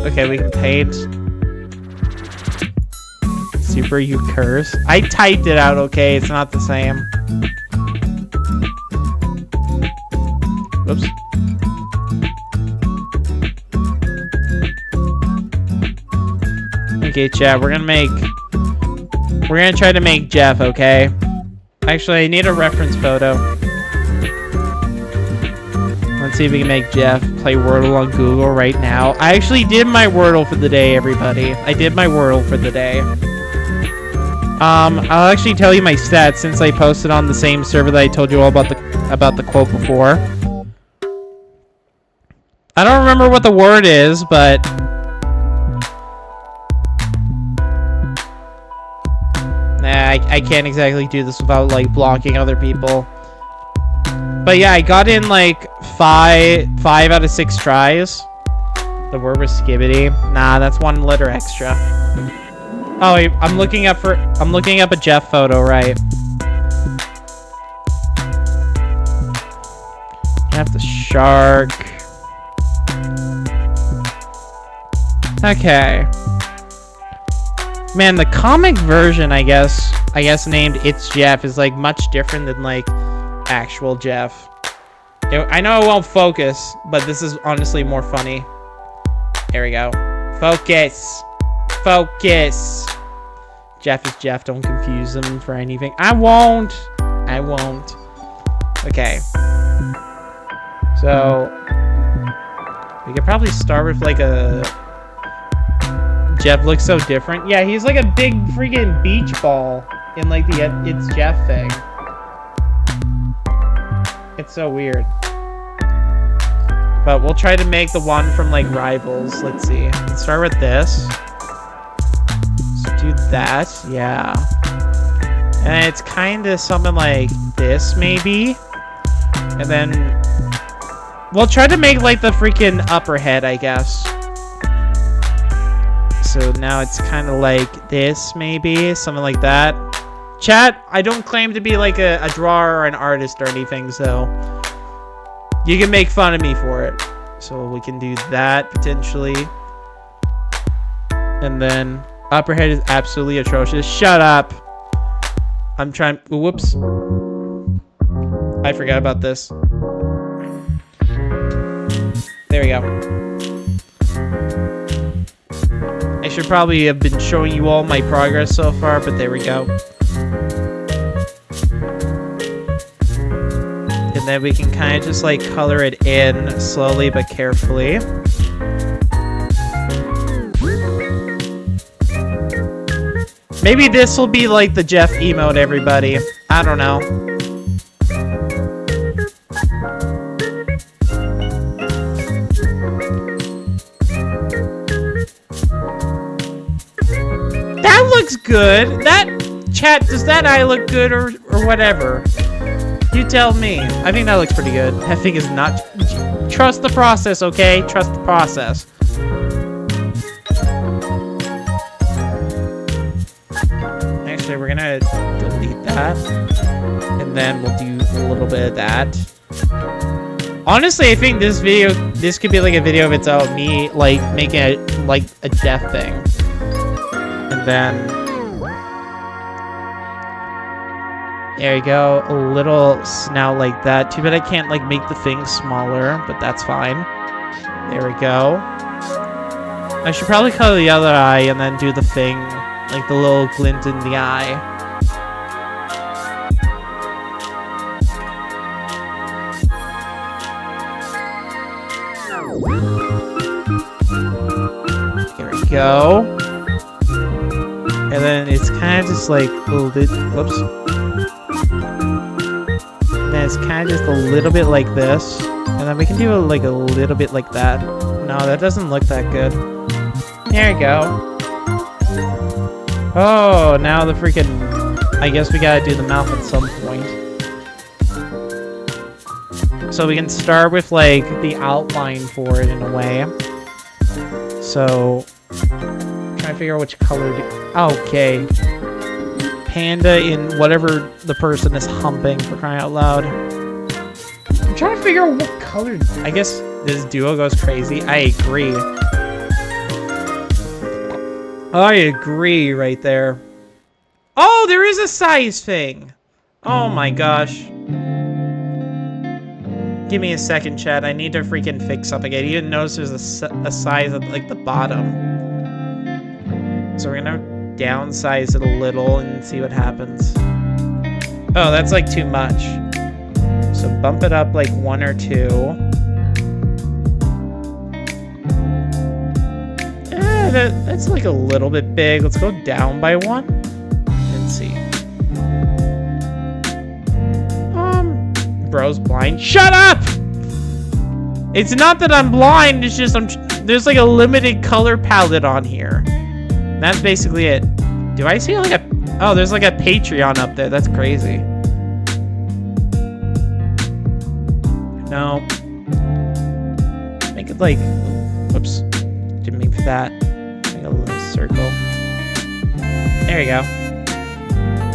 Okay, we can paint. Super you curse. I typed it out, okay? It's not the same. Whoops. Okay, chat, we're gonna try to make Jeff, okay? Actually, I need a reference photo. Let's see if we can make Jeff play Wordle on Google right now. I actually did my Wordle for the day, everybody. I did my Wordle for the day. I'll actually tell you my stats since I posted on the same server that I told you all about the quote before. I don't remember what the word is, but nah, I can't exactly do this without like blocking other people. But yeah, I got in like five out of 6 tries. The word was skibbity. Nah, that's 1 letter extra. Oh, I'm looking up a Jeff photo, right? Jeff the shark. Okay. Man, the comic version, I guess named It's Jeff is like much different than like actual Jeff. I know it won't focus, but this is honestly more funny. There we go. Focus. Focus. Jeff is Jeff. Don't confuse them for anything. I won't. Okay. So we could probably start with like a... Jeff looks so different. Yeah, he's like a big freaking beach ball in like the It's Jeff thing. It's so weird. But we'll try to make the one from like Rivals. Let's see. Let's start with this. Let's do that. Yeah. And it's kind of something like this, maybe. And then we'll try to make like the freaking upper head, I guess. So now it's kind of like this, maybe. Something like that. Chat, I don't claim to be like a drawer or an artist or anything, so you can make fun of me for it. So we can do that, potentially. And then upper head is absolutely atrocious. Shut up. I'm trying... Whoops. I forgot about this. There we go. I should probably have been showing you all my progress so far, but there we go. And then we can kind of just like color it in slowly but carefully. Maybe this will be like the Jeff emote, everybody. I don't know. That looks good. That chat, does that eye look good or whatever? You tell me. I think that looks pretty good. I think it's not. Trust the process, okay? Trust the process. Actually, we're gonna delete that. And then we'll do a little bit of that. Honestly, I think this could be like a video of its own. Me, like, making it like a Jeff thing. And then... there you go, a little snout like that. Too bad I can't like make the thing smaller, but that's fine. There we go. I should probably color the other eye and then do the thing, like the little glint in the eye. There we go. And then it's kind of just like a little bit, whoops. Then it's kind of just a little bit like this, and then we can do like a little bit like that. No, that doesn't look that good. There you go. Oh, now the freaking... I guess we gotta do the mouth at some point. So we can start with like the outline for it in a way. So, trying to figure out which color to... okay. Panda in whatever the person is humping, for crying out loud. I'm trying to figure out what color... I guess this duo goes crazy. I agree. I agree right there. Oh, there is a size thing. Oh my gosh. Give me a second, chat. I need to freaking fix something. I didn't notice there's a size at like the bottom. So we're gonna downsize it a little and see what happens. Oh, that's like too much. So bump it up like 1 or 2. That's like a little bit big. Let's go down by 1 and see. Bro's blind. Shut up! It's not that I'm blind, it's just there's like a limited color palette on here. And that's basically it. Do I see like a... Oh, there's like a Patreon up there. That's crazy. No. Make it like... Whoops. Didn't mean for that. Make a little circle. There you go.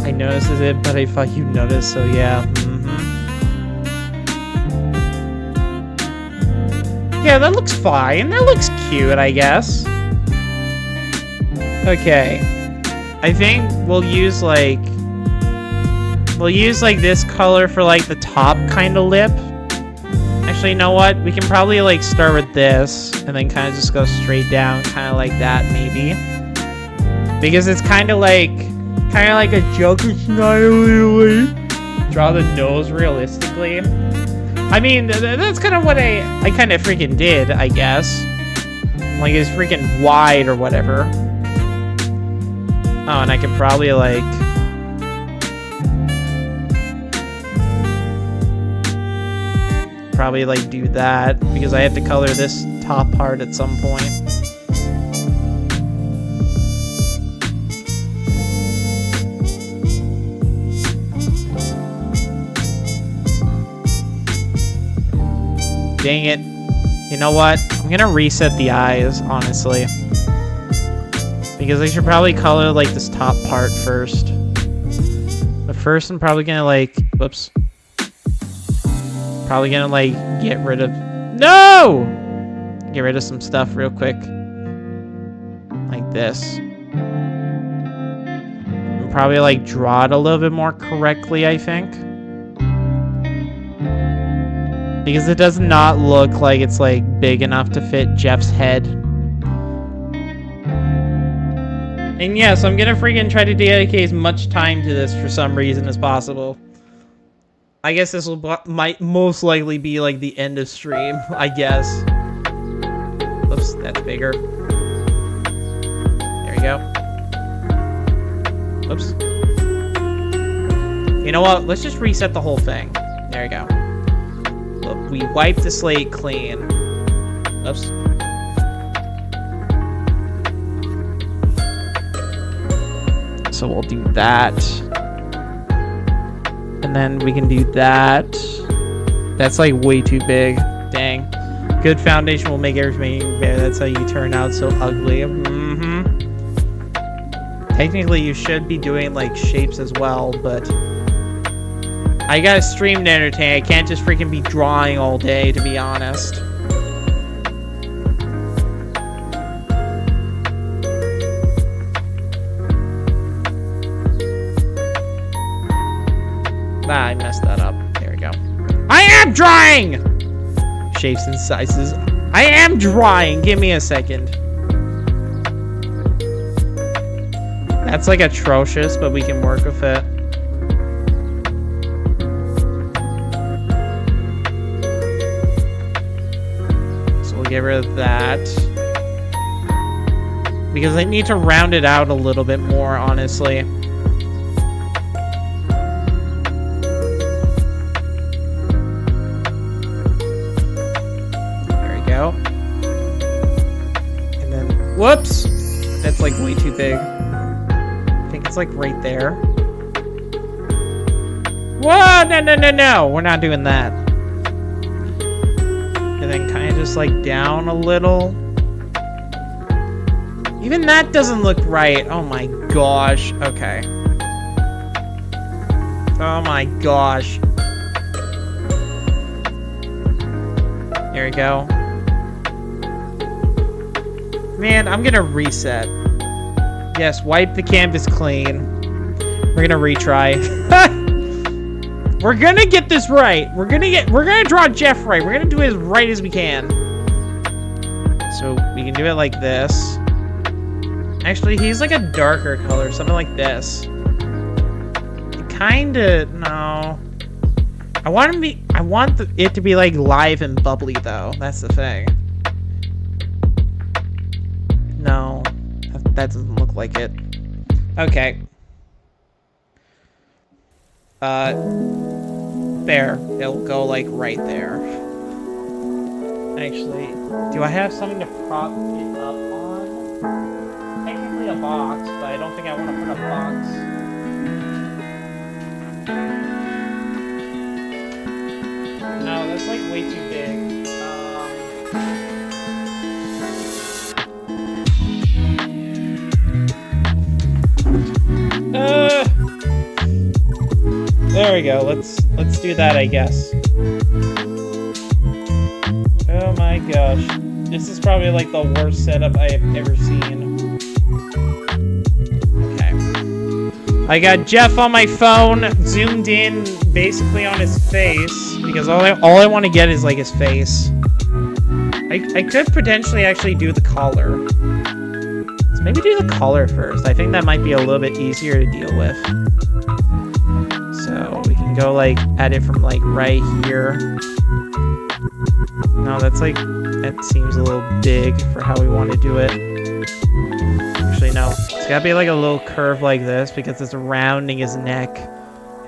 I noticed it, but I thought you noticed, so yeah. Yeah, that looks fine. That looks cute, I guess. Okay. I think we'll use like this color for like the top kind of lip. Actually, you know what? We can probably like start with this and then kind of just go straight down, kind of like that maybe. Because it's kind of like a Joker style. Draw the nose realistically. I mean, that's kind of what I kind of freaking did, I guess. Like, it's freaking wide or whatever. Oh, and I could probably, like... Probably, like, do that. Because I have to color this top part at some point. Dang it. You know what? I'm gonna reset the eyes, honestly. Because I should probably color, like, this top part first. But first, I'm probably gonna, like... Whoops. Probably gonna, like, get rid of... No! Get rid of some stuff real quick. Like this. And probably, like, draw it a little bit more correctly, I think. Because it does not look like it's, like, big enough to fit Jeff's head. And yeah, so I'm gonna freaking try to dedicate as much time to this for some reason as possible. I guess this might most likely be, like, the end of stream, I guess. Oops, that's bigger. There you go. Oops. You know what? Let's just reset the whole thing. There you go. We wipe the slate clean. Oops. So we'll do that. And then we can do that. That's like way too big. Dang. Good foundation will make everything better. That's how you turn out so ugly. Technically, you should be doing like shapes as well, but... I gotta stream to entertain. I can't just freaking be drawing all day, to be honest. Ah, I messed that up. There we go. I am drawing! Shapes and sizes. I am drawing! Give me a second. That's like atrocious, but we can work with it. Get rid of that because I need to round it out a little bit more, honestly. There we go. And then, whoops, that's like way too big. I think it's like right there. Whoa, no, we're not doing that. And then kind of just like down a little. Even that doesn't look right. Oh my gosh. Okay. Oh my gosh. There we go. Man, I'm gonna reset. Yes, wipe the canvas clean. We're gonna retry. We're gonna get this right. We're gonna draw Jeff right. We're gonna do it as right as we can. So we can do it like this. Actually, he's like a darker color, something like this. Kinda, no. I want it to be like live and bubbly though. That's the thing. No, that doesn't look like it. Okay. There. It'll go like right there. Actually, do I have something to prop it up on? Technically a box, but I don't think I want to put a box. No, that's like way too big. There we go. Let's do that, I guess. Oh my gosh. This is probably like the worst setup I have ever seen. Okay. I got Jeff on my phone, zoomed in basically on his face, because all I want to get is like his face. I could potentially actually do the collar. Let's maybe do the collar first. I think that might be a little bit easier to deal with. So we can go like at it from like right here. No, that seems a little big for how we want to do it. Actually, no. It's gotta be like a little curve like this because it's rounding his neck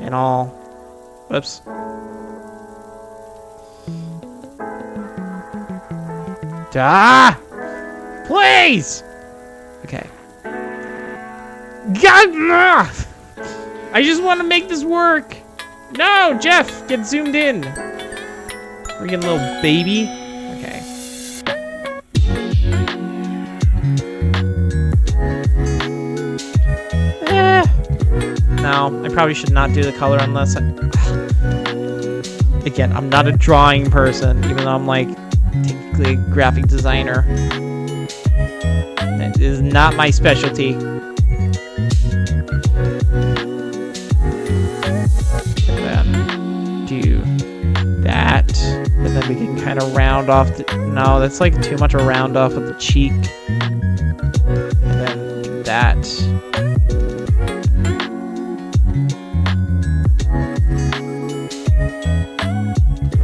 and all. Whoops. Ah! Please! Okay. God! I just want to make this work. No, Jeff, get zoomed in. Freaking little baby. Okay. No, I probably should not do the color unless Again, I'm not a drawing person, even though I'm like technically a graphic designer. That is not my specialty. Do that, and then we can kind of round off no, that's like too much a round off of the cheek, and then do that.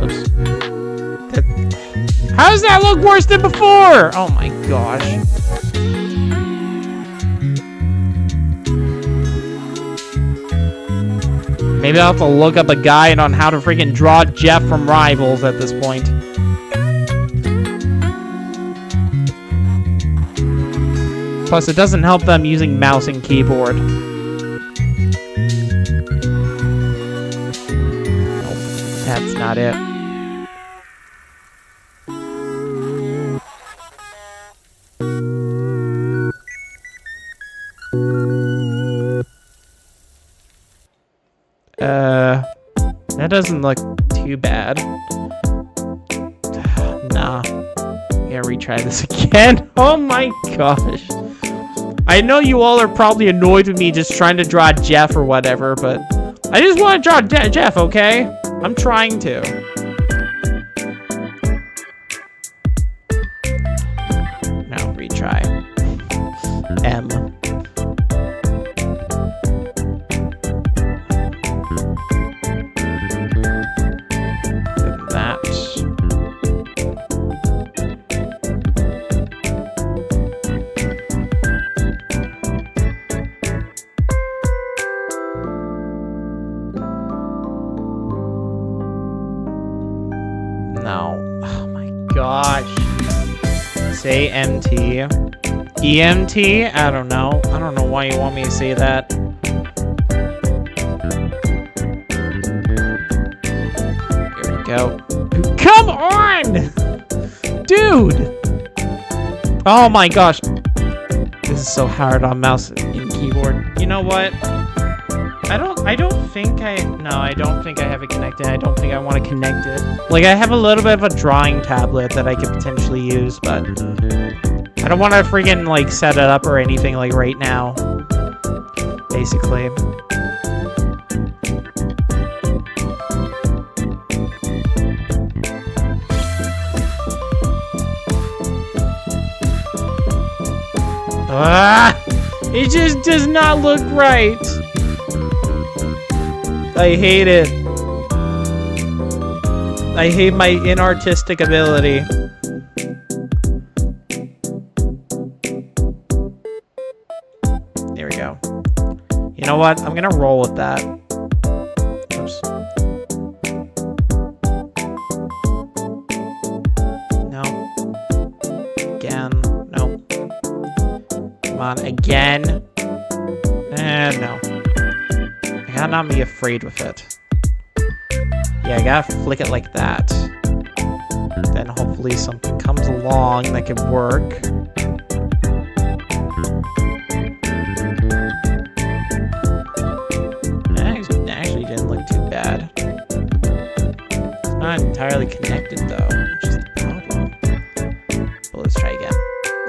Oops. How does that look worse than before? Oh my gosh. Maybe I'll have to look up a guide on how to freaking draw Jeff from Rivals at this point. Plus, it doesn't help them using mouse and keyboard. Nope, that's not it. That doesn't look too bad. Nah. Gotta retry this again. Oh my gosh. I know you all are probably annoyed with me just trying to draw Jeff or whatever, but I just want to draw Jeff, okay? I'm trying to. No, retry. M. No. Oh my gosh. Say MT. EMT? I don't know. I don't know why you want me to say that. Here we go. Come on! Dude! Oh my gosh. This is so hard on mouse and keyboard. You know what? I don't think I have it connected. I don't think I want to connect it. Like, I have a little bit of a drawing tablet that I could potentially use, but I don't want to freaking like set it up or anything like right now. Basically. Ah! It just does not look right. I hate it. I hate my inartistic ability. There we go. You know what? I'm gonna roll with that. Oops. No. Again. No. Come on. Again. No. I gotta not be afraid with it. Yeah, I gotta flick it like that. Then hopefully something comes along that can work. Actually didn't look too bad. It's not entirely connected though, which is the problem. But let's try again.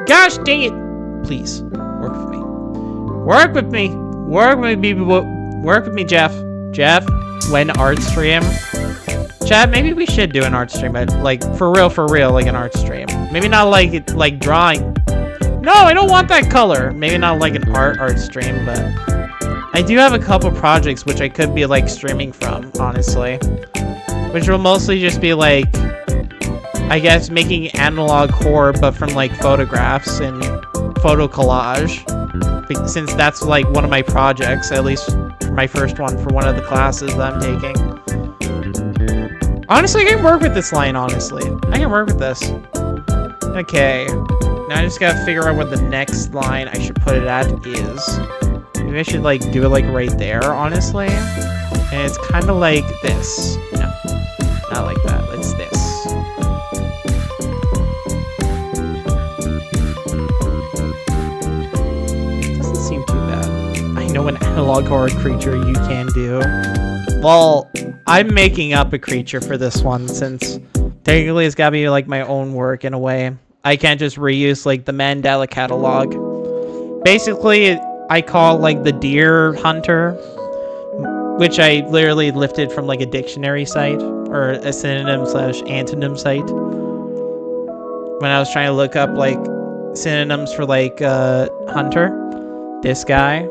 Gosh dang it! Please, work with me. Work with me! Work with me, work with me, Jeff. Jeff, when art stream. Chat, maybe we should do an art stream, but like for real, like an art stream. Maybe not like drawing. No, I don't want that color. Maybe not like an art stream, but I do have a couple projects which I could be like streaming from, honestly. Which will mostly just be like, I guess, making analog horror, but from like photographs and photo collage. Since that's like one of my projects, at least my first one for one of the classes that I'm taking. Honestly, I can work with this line, honestly. I can work with this. Okay. Now I just gotta figure out what the next line I should put it at is. Maybe I should like do it like right there, honestly. And it's kind of like this. No, not like that. It's this. Doesn't seem too bad. I know an analog horror creature you can do. Well, I'm making up a creature for this one since technically it's gotta be like my own work in a way. I can't just reuse like the Mandela catalog. Basically, I call like the Deer Hunter, which I literally lifted from like a dictionary site or a synonym/antonym site. When I was trying to look up like synonyms for like hunter, this guy.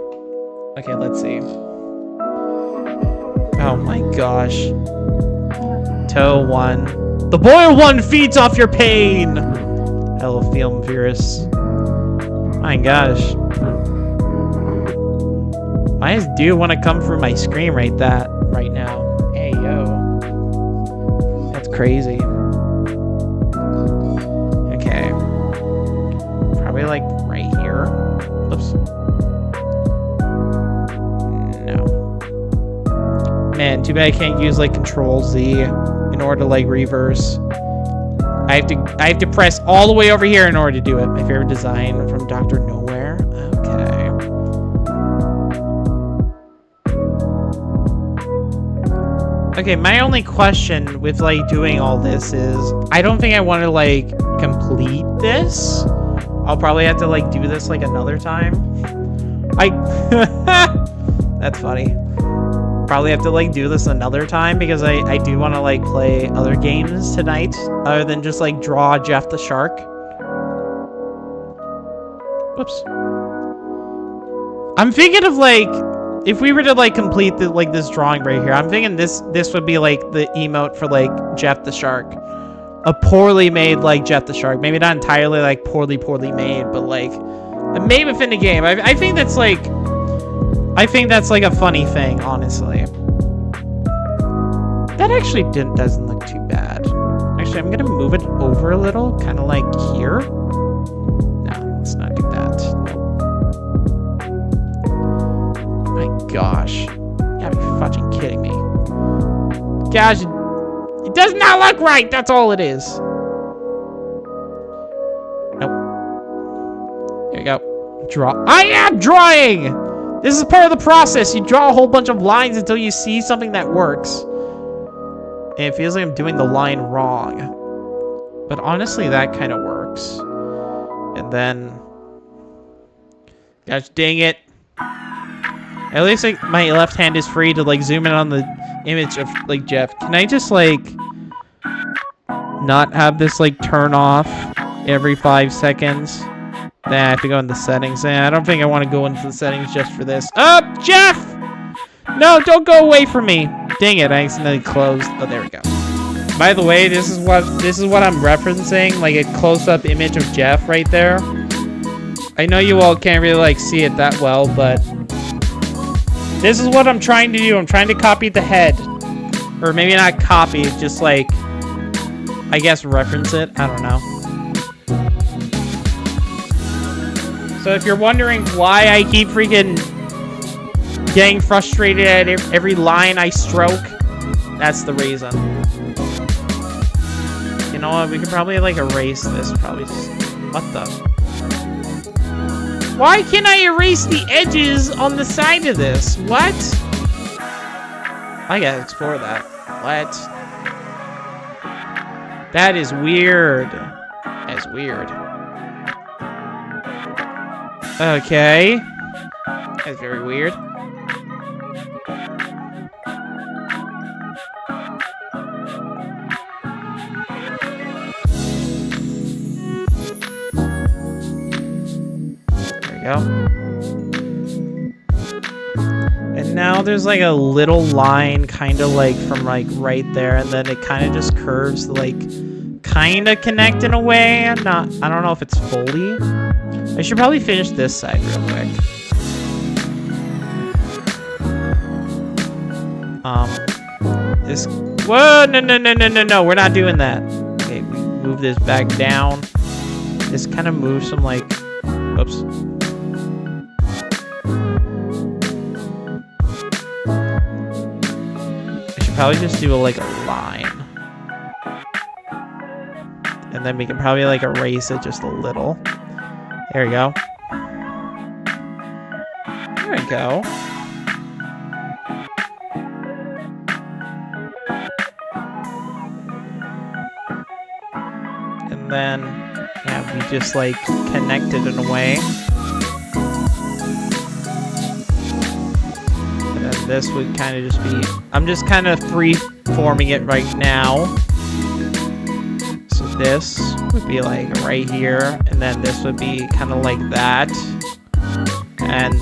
Okay, let's see. Oh my gosh. Toe 1. The boil 1 feeds off your pain! Hello, Film Virus. My gosh. Why does dude want to come through my screen right now? Hey, yo. That's crazy. Okay. Probably like right here. Oops. Man, too bad I can't use like Control Z in order to like reverse. I have to press all the way over here in order to do it. My favorite design from Dr. Nowhere. Okay. Okay, my only question with like doing all this is I don't think I want to like complete this. I'll probably have to like do this like another time. That's funny. Probably have to like do this another time because I do want to like play other games tonight other than just like draw Jeff the Shark. Whoops. I'm thinking of like if we were to like complete the, like this drawing right here, I'm thinking this would be like the emote for like Jeff the Shark. A poorly made like Jeff the Shark. Maybe not entirely like poorly made, but like made within the game. I think that's like a funny thing, honestly. That actually doesn't look too bad. Actually, I'm gonna move it over a little, kind of like here. No, let's not do that. Oh my gosh. You gotta be fucking kidding me. Gosh, it does not look right, that's all it is. Nope. There you go. Draw. I am drawing! This is part of the process. You draw a whole bunch of lines until you see something that works. And it feels like I'm doing the line wrong. But honestly, that kind of works. And then... Gosh dang it. At least like my left hand is free to like zoom in on the image of like Jeff. Can I just like not have this like turn off every 5 seconds? Then I have to go into settings. I don't think I want to go into the settings just for this. Jeff! No, don't go away from me. Dang it, I accidentally closed. Oh, there we go. By the way, this is what I'm referencing, like a close-up image of Jeff right there. I know you all can't really like see it that well, but this is what I'm trying to do. I'm trying to copy the head. Or maybe not copy, just like, I guess reference it. I don't know. So if you're wondering why I keep freaking getting frustrated at every line I stroke, that's the reason. You know what? We could probably like erase this. Probably. What the? Why can't I erase the edges on the side of this? What? I gotta explore that. What? That is weird. That's weird. Okay. That's very weird. Go. And now there's like a little line kind of like from like right there, and then it kind of just curves like kind of connect in a way. I don't know if it's fully. I should probably finish this side real quick. This whoa, no, we're not doing that. Okay, we move this back down. This kind of moves some like oops. Probably just do like a line, and then we can probably like erase it just a little. There we go. There we go. And then yeah, we just like connect it in a way. This would kind of just be... I'm just kind of free-forming it right now. So this would be like right here. And then this would be kind of like that. And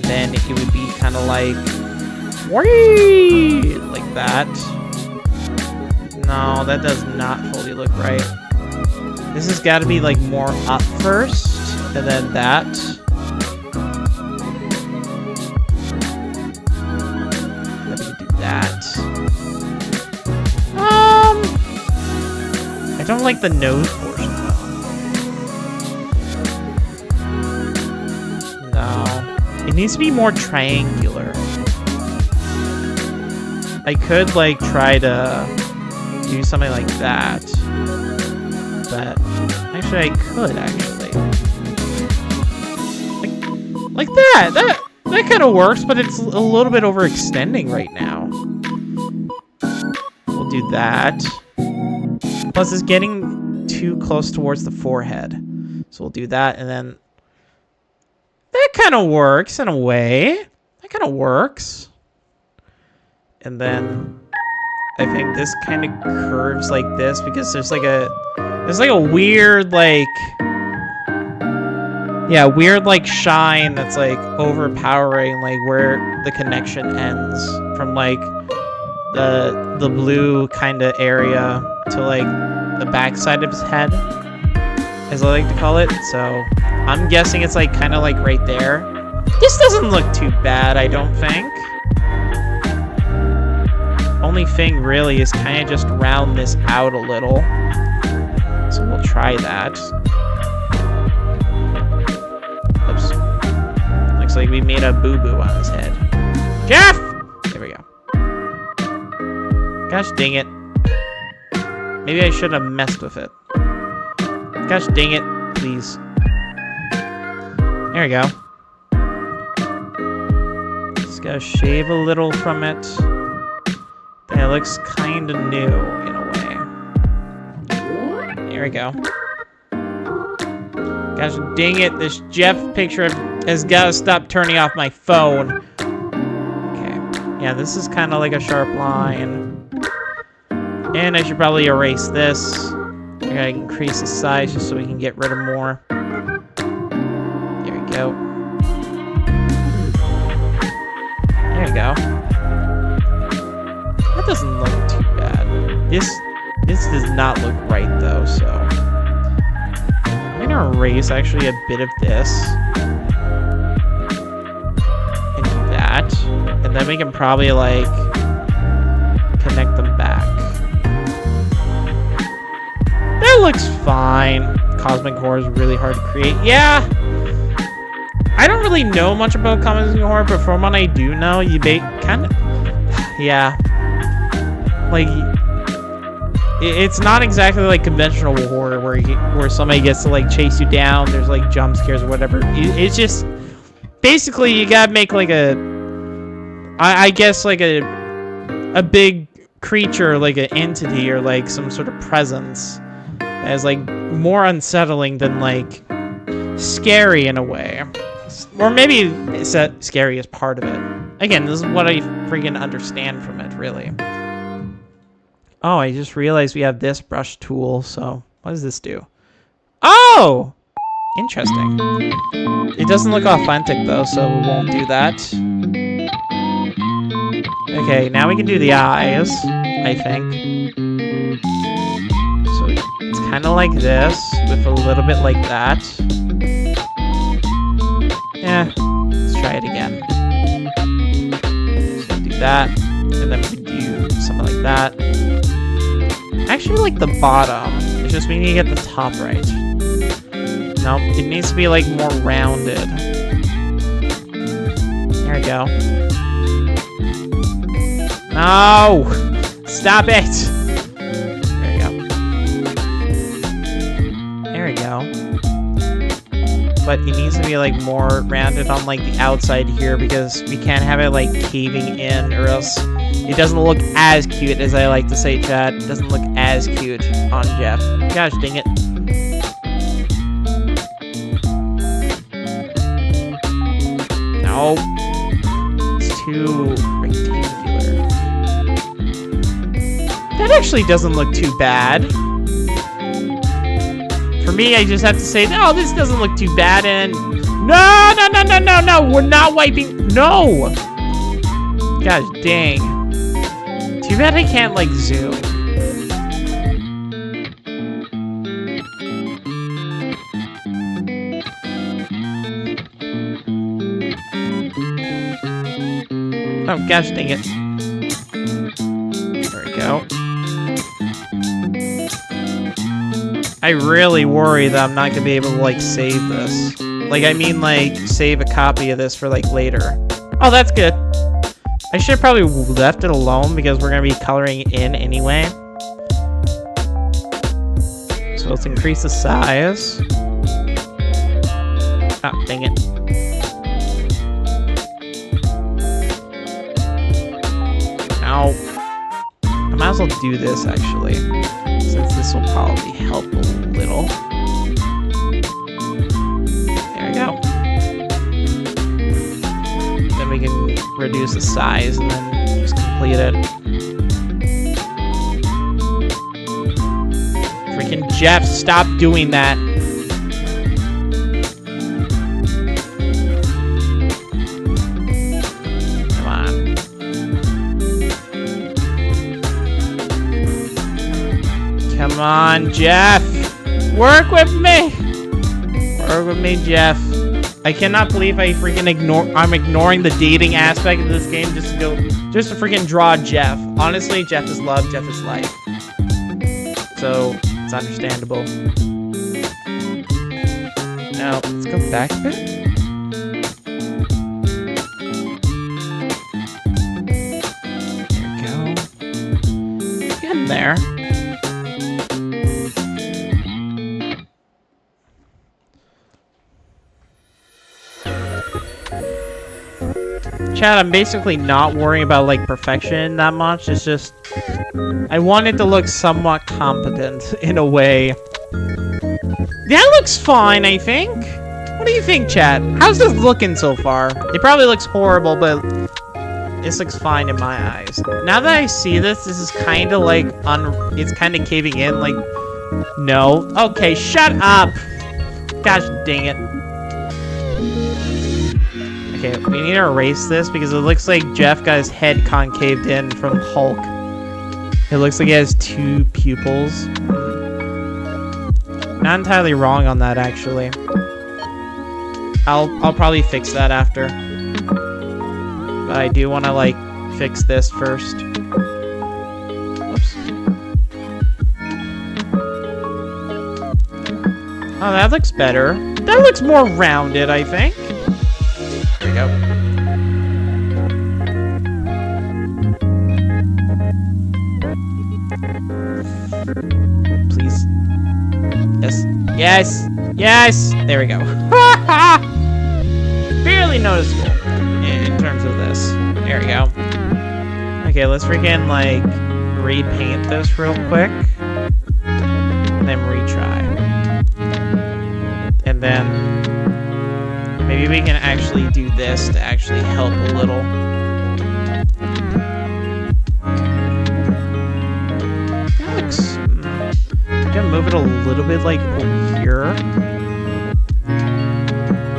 then it would be kind of like... Whee! Like that. No, that does not fully look right. This has got to be like more up first. And then that. I don't like the nose portion though. No. It needs to be more triangular. I could like try to do something like that. But actually I could actually. Like that. That kind of works, but it's a little bit overextending right now. We'll do that. Plus, it's getting too close towards the forehead. So we'll do that, and then... That kind of works, in a way. That kind of works. And then... I think this kind of curves like this, because there's like a... There's like a weird, like... Yeah, weird, like, shine that's, like, overpowering, like, where the connection ends. From, like... the blue kind of area to like the backside of his head, as I like to call it. So I'm guessing it's like kind of like right there. This doesn't look too bad, I don't think. Only thing really is kind of just round this out a little. So we'll try that. Oops. Looks like we made a boo-boo on his head. Jeff! There we go. Gosh dang it. Maybe I should have messed with it. Gosh dang it, please. There we go. Just gotta shave a little from it. Then it looks kind of new in a way. There we go. Gosh dang it, this Jeff picture has got to stop turning off my phone. Okay. Yeah, this is kind of like a sharp line. And I should probably erase this. I gotta increase the size just so we can get rid of more. There we go. There we go. That doesn't look too bad. This does not look right though, so I'm gonna erase actually a bit of this and do that, and then we can probably like connect them back. That looks fine. Cosmic Horror is really hard to create. Yeah, I don't really know much about Cosmic Horror, but from what I do know, you kind of, yeah, like. It's not exactly like conventional horror where somebody gets to like chase you down. There's like jump scares or whatever. It's just basically you gotta make like I guess like a big creature, like an entity or like some sort of presence as like more unsettling than like scary in a way, or maybe it's scary as part of it. Again, this is what I freaking understand from it, really. Oh, I just realized we have this brush tool, so what does this do? Oh! Interesting. It doesn't look authentic, though, so we won't do that. Okay, now we can do the eyes, I think. So it's kind of like this, with a little bit like that. Yeah, let's try it again. So do that, and then we can do something like that. I actually like the bottom. It's just we need to get the top right. No, it needs to be like more rounded. There we go. No! Stop it! There we go. There we go. But it needs to be like more rounded on like the outside here because we can't have it like caving in or else it doesn't look as cute as I like to say, chat. It doesn't look as cute on Jeff. Gosh dang it. No. It's too rectangular. That actually doesn't look too bad. For me, I just have to say, no, this doesn't look too bad, and... No! We're not wiping... No! Gosh dang. Too bad I can't, like, zoom. Oh, gosh dang it. There we go. I really worry that I'm not going to be able to, like, save this. Like, I mean, like, save a copy of this for, like, later. Oh, that's good. I should have probably left it alone because we're going to be coloring in anyway. So let's increase the size. Oh, dang it. Ow. I might as well do this, actually. Since this will probably help a little. There we go. Then we can reduce the size and then just complete it. Freaking Jeff, stop doing that. Come on. Come on, Jeff. Work with me. Work with me, Jeff. I cannot believe I'm ignoring the dating aspect of this game just to freaking draw Jeff. Honestly, Jeff is love, Jeff is life. So, it's understandable. Now, let's go back a bit. There we go. Get in there. Chat, I'm basically not worrying about like perfection that much. It's just I want it to look somewhat competent in a way. That looks fine, I think. What do you think, chat? How's this looking so far? It probably looks horrible, but this looks fine in my eyes. Now that I see this is kind of like it's kind of caving in. Like, no. Okay, shut up. Gosh dang it. Okay, we need to erase this because it looks like Jeff got his head concaved in from Hulk. It looks like he has 2 pupils. Not entirely wrong on that, actually. I'll probably fix that after. But I do want to, like, fix this first. Whoops. Oh, that looks better. That looks more rounded, I think. There we go. Please. Yes. Yes. Yes. There we go. Barely noticeable in terms of this. There we go. Okay, let's freaking, like, repaint this real quick. And then retry. And then maybe we can actually do this to actually help a little. That looks... I'm gonna move it a little bit, like, over here.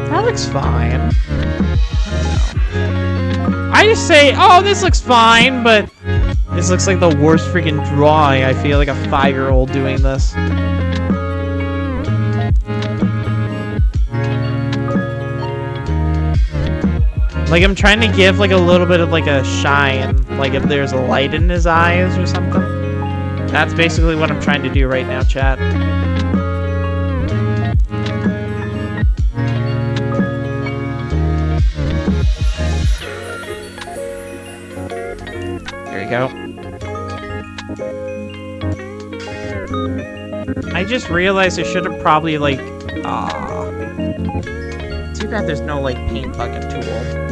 That looks fine. I don't know. I just say, oh, this looks fine, but this looks like the worst freaking drawing. I feel like a 5-year-old doing this. Like, I'm trying to give, like, a little bit of, like, a shine. Like, if there's a light in his eyes or something. That's basically what I'm trying to do right now, chat. There you go. I just realized I should have probably, like, too bad there's no, like, paint bucket tool.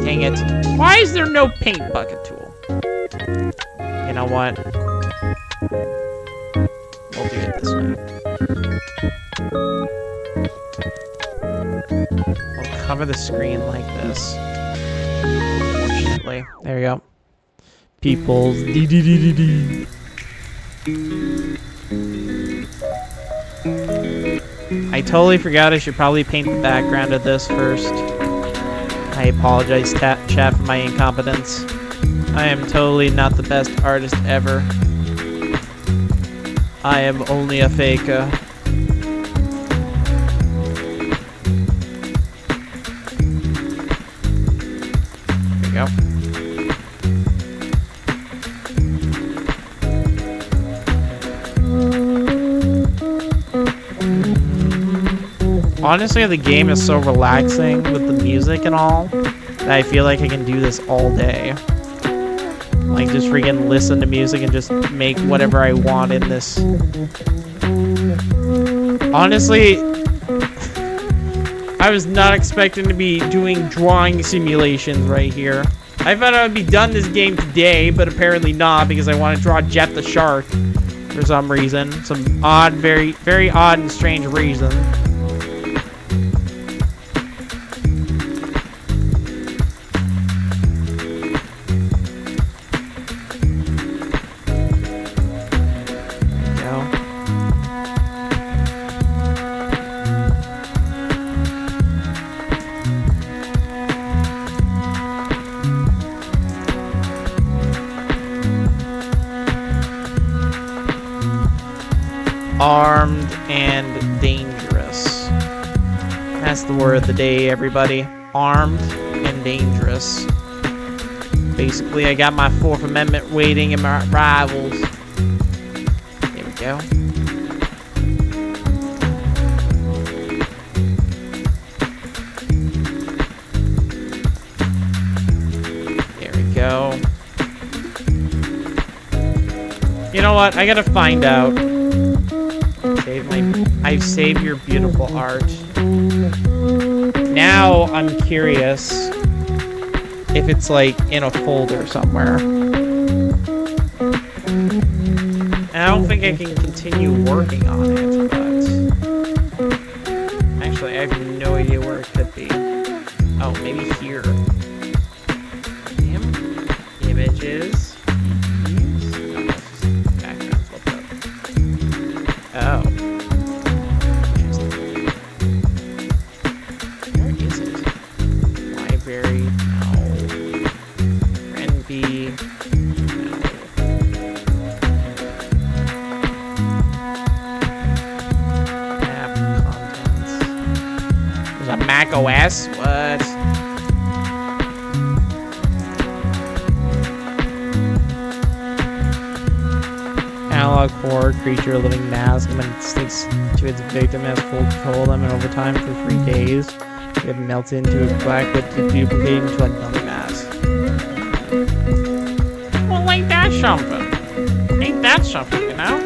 Dang it. Why is there no paint bucket tool? You know what? We'll do it this way. We'll cover the screen like this. Unfortunately. There we go. People's D-D-D-D-D. I totally forgot I should probably paint the background of this first. I apologize, chat, for my incompetence. I am totally not the best artist ever. I am only a faker. There we go. Honestly, the game is so relaxing with the music and all that I feel like I can do this all day. Like, just freaking listen to music and just make whatever I want in this. Honestly, I was not expecting to be doing drawing simulations right here. I thought I would be done this game today, but apparently not, because I want to draw Jet the Shark for some reason. Some odd, very, very odd and strange reason. Armed and dangerous. That's the word of the day, everybody. Armed and dangerous. Basically, I got my 4th Amendment waiting in my rivals. There we go. There we go. You know what? I gotta find out. I've saved your beautiful art. Now I'm curious if it's like in a folder somewhere. And I don't think I can continue working on it, but Actually, I have no idea where it could be. Oh, maybe here. Damn. Images. No, that's just background flipped up. Oh. Where is it? Library. No. Friend B. No. App contents. There's a Mac OS? What? Analog horror creature, living mask, and when it sticks to its victim, has full control of them, and over time, for 3 days, it melts into a black with to duplicate into another mask. Well, ain't that something? Ain't that something, you know?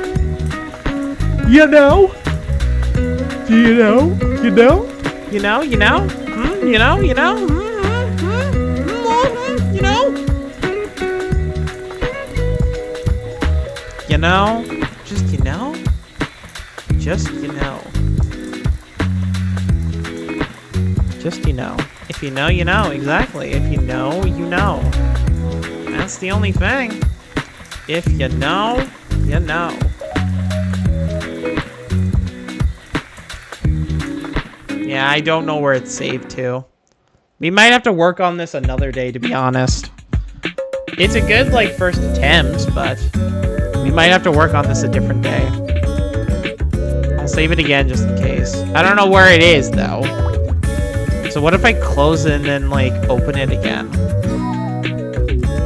You know? Do you know? You know? You know? You know? You know? You know? You know? You know? Just you know? Just you know. Just you know. If you know, you know. Exactly. If you know, you know. That's the only thing. If you know, you know. Yeah, I don't know where it's saved to. We might have to work on this another day, to be honest. It's a good, like, first attempt, but we might have to work on this a different day. I'll save it again just in case. I don't know where it is, though. So what if I close it and then, like, open it again?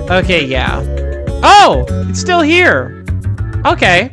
Okay, yeah. Oh! It's still here! Okay.